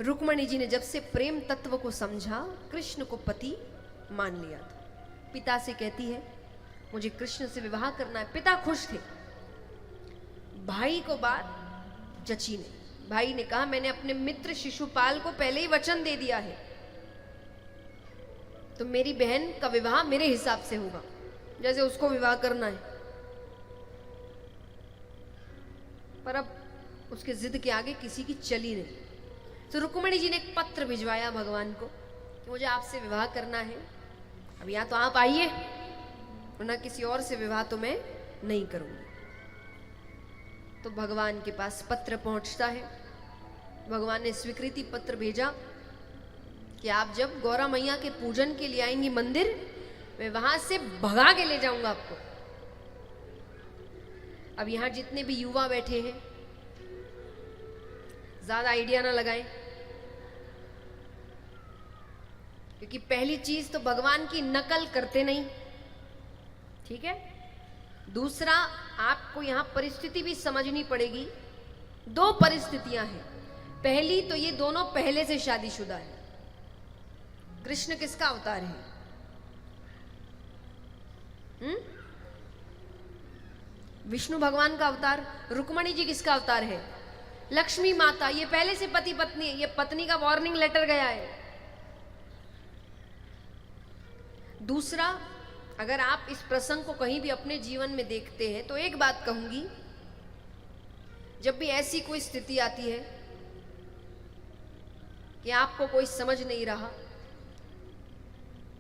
रुक्मणी जी ने जब से प्रेम तत्व को समझा, कृष्ण को पति मान लिया था। पिता से कहती है मुझे कृष्ण से विवाह करना है। पिता खुश थे। भाई को बात जची नहीं। भाई ने कहा मैंने अपने मित्र शिशुपाल को पहले ही वचन दे दिया है, तो मेरी बहन का विवाह मेरे हिसाब से होगा, जैसे उसको विवाह करना है। पर अब उसके जिद के आगे किसी की चली नहीं। तो रुक्मणी जी ने एक पत्र भिजवाया भगवान को कि मुझे आपसे विवाह करना है, अब या तो आप आइए वरना किसी और से विवाह तो मैं नहीं करूंगी। तो भगवान के पास पत्र पहुंचता है। भगवान ने स्वीकृति पत्र भेजा कि आप जब गौरा मैया के पूजन के लिए आएंगी मंदिर, मैं वहां से भगा के ले जाऊंगा आपको। अब यहां जितने भी युवा बैठे हैं, ज्यादा आइडिया ना लगाएं, क्योंकि पहली चीज तो भगवान की नकल करते नहीं, ठीक है। दूसरा, आपको यहां परिस्थिति भी समझनी पड़ेगी। दो परिस्थितियां हैं। पहली तो ये दोनों पहले से शादीशुदा है। कृष्ण किसका अवतार है? विष्णु भगवान का अवतार। रुक्मणी जी किसका अवतार है? लक्ष्मी माता। ये पहले से पति पत्नी है। ये पत्नी का वार्निंग लेटर गया है। दूसरा, अगर आप इस प्रसंग को कहीं भी अपने जीवन में देखते हैं तो एक बात कहूंगी, जब भी ऐसी कोई स्थिति आती है कि आपको कोई समझ नहीं रहा,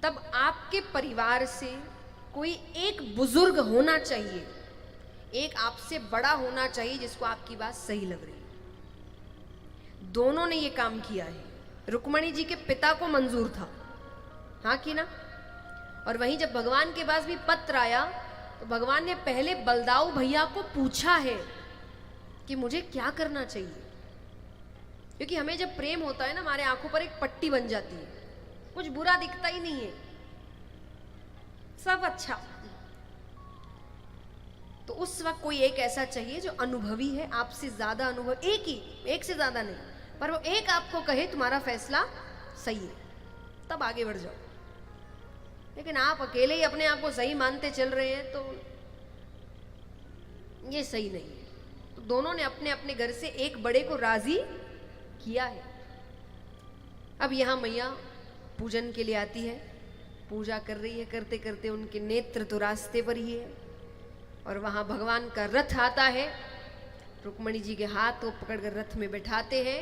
तब आपके परिवार से कोई एक बुजुर्ग होना चाहिए, एक आपसे बड़ा होना चाहिए जिसको आपकी बात सही लग रही है। दोनों ने ये काम किया है। रुक्मणी जी के पिता को मंजूर था, हाँ कि ना? और वहीं जब भगवान के पास भी पत्र आया तो भगवान ने पहले बलदाऊ भैया को पूछा है कि मुझे क्या करना चाहिए। क्योंकि हमें जब प्रेम होता है ना, हमारे आंखों पर एक पट्टी बन जाती है, कुछ बुरा दिखता ही नहीं है, सब अच्छा। तो उस वक्त कोई एक ऐसा चाहिए जो अनुभवी है, आपसे ज्यादा अनुभव, एक से ज्यादा नहीं, पर वो एक आपको कहे तुम्हारा फैसला सही है, तब आगे बढ़ जाओ। लेकिन आप अकेले ही अपने आप को सही मानते चल रहे हैं तो ये सही नहीं है। तो दोनों ने अपने अपने घर से एक बड़े को राजी किया है। अब यहां मैया पूजन के लिए आती है, पूजा कर रही है। करते करते उनके नेत्र तो रास्ते पर ही है और वहां भगवान का रथ आता है। रुक्मणी जी के हाथ को पकड़कर रथ में बैठाते हैं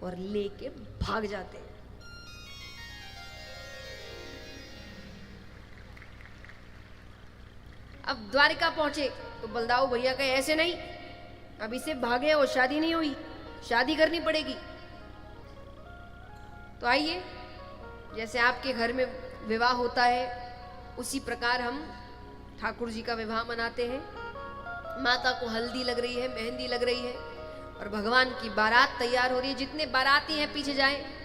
और लेके भाग जाते हैं। अब द्वारिका पहुंचे तो बलदाऊ भैया कहे ऐसे नहीं, अभी से भागे और शादी नहीं हुई, शादी करनी पड़ेगी। तो आइए, जैसे आपके घर में विवाह होता है उसी प्रकार हम ठाकुर जी का विवाह मनाते हैं। माता को हल्दी लग रही है, मेहंदी लग रही है और भगवान की बारात तैयार हो रही है। जितने बाराती हैं पीछे जाएं।